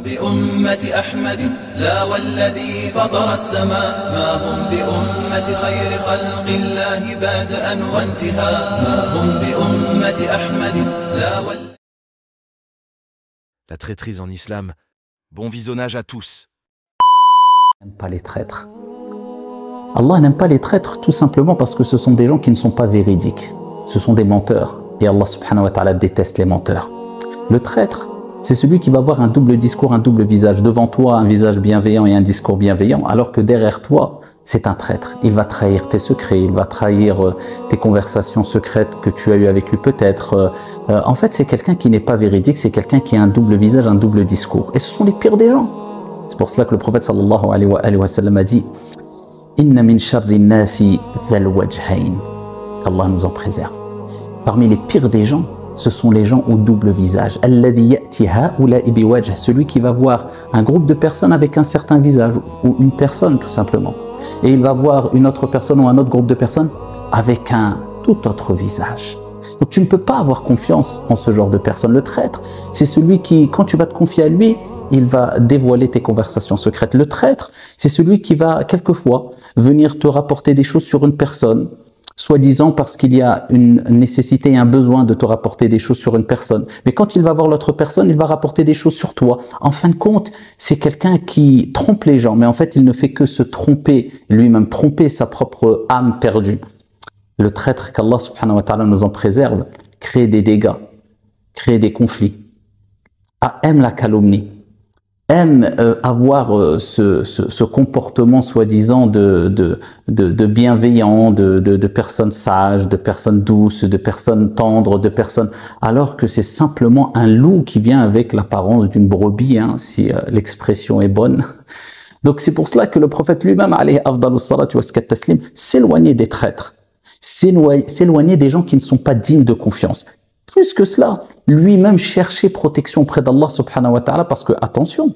بأمة أحمد لا والذي فطر السماء ما هم بأمة خير خلق الله بدءا وانتهاء ما هم بأمة أحمد لا La traîtrise en islam, bon visionnage à tous. N'aime pas les traîtres. Allah n'aime pas les traîtres tout simplement parce que ce sont des gens qui ne sont pas véridiques. Ce sont des menteurs. Et Allah subhanahu wa ta'ala déteste les menteurs. Le traître, c'est celui qui va avoir un double discours, un double visage. Devant toi, un visage bienveillant et un discours bienveillant, alors que derrière toi, c'est un traître. Il va trahir tes secrets, il va trahir tes conversations secrètes que tu as eues avec lui peut-être. En fait, c'est quelqu'un qui n'est pas véridique, c'est quelqu'un qui a un double visage, un double discours. Et ce sont les pires des gens. C'est pour cela que le prophète sallallahu alayhi wa sallam a dit « Inna min sharri nasi dhal wajhayn » qu'Allah nous en préserve. Parmi les pires des gens, ce sont les gens au double visage. Alladhi ya'ti ha'ula'i biwajh, celui qui va voir un groupe de personnes avec un certain visage, ou une personne tout simplement. Et il va voir une autre personne ou un autre groupe de personnes avec un tout autre visage. Donc tu ne peux pas avoir confiance en ce genre de personne. Le traître, c'est celui qui, quand tu vas te confier à lui, il va dévoiler tes conversations secrètes. Le traître, c'est celui qui va quelquefois venir te rapporter des choses sur une personne, soi-disant parce qu'il y a une nécessité et un besoin de te rapporter des choses sur une personne. Mais quand il va voir l'autre personne, il va rapporter des choses sur toi. En fin de compte, c'est quelqu'un qui trompe les gens, mais en fait, il ne fait que se tromper lui-même, tromper sa propre âme perdue. Le traître, qu'Allah subhanahu wa ta'ala nous en préserve, crée des dégâts, crée des conflits, aime la calomnie, aime avoir ce comportement soi-disant de bienveillant, de personnes sages, de personnes douces, de personnes tendres, de personnes, alors que c'est simplement un loup qui vient avec l'apparence d'une brebis, hein, si l'expression est bonne. Donc c'est pour cela que le prophète lui-même, alayhi afdalus salatu wa taslim, s'éloignait des traîtres, s'éloignait des gens qui ne sont pas dignes de confiance. Plus que cela, lui-même cherchait protection auprès d'Allah subhanahu wa ta'ala parce que, attention,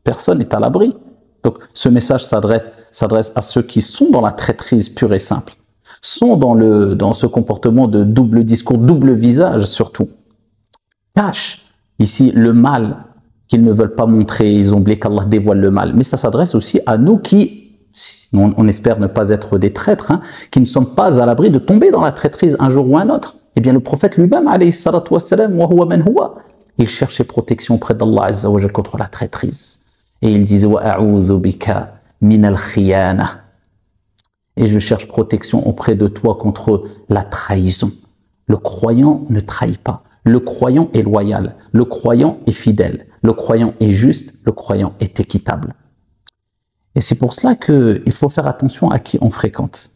personne n'est à l'abri. Donc ce message s'adresse à ceux qui sont dans la traîtrise pure et simple, sont dans ce comportement de double discours, double visage surtout. Cachent ici le mal qu'ils ne veulent pas montrer, ils ont oublié qu'Allah dévoile le mal. Mais ça s'adresse aussi à nous qui, on espère ne pas être des traîtres, hein, qui ne sommes pas à l'abri de tomber dans la traîtrise un jour ou un autre. Eh bien, le prophète lui-même, alayhi salatu wassalam, wa huwa man huwa, il cherchait protection auprès d'Allah azza wa jalla contre la traîtrise. Et il disait, wa a'udhu bika min al-khiyana. Et je cherche protection auprès de toi contre la trahison. Le croyant ne trahit pas. Le croyant est loyal. Le croyant est fidèle. Le croyant est juste. Le croyant est équitable. Et c'est pour cela qu'il faut faire attention à qui on fréquente.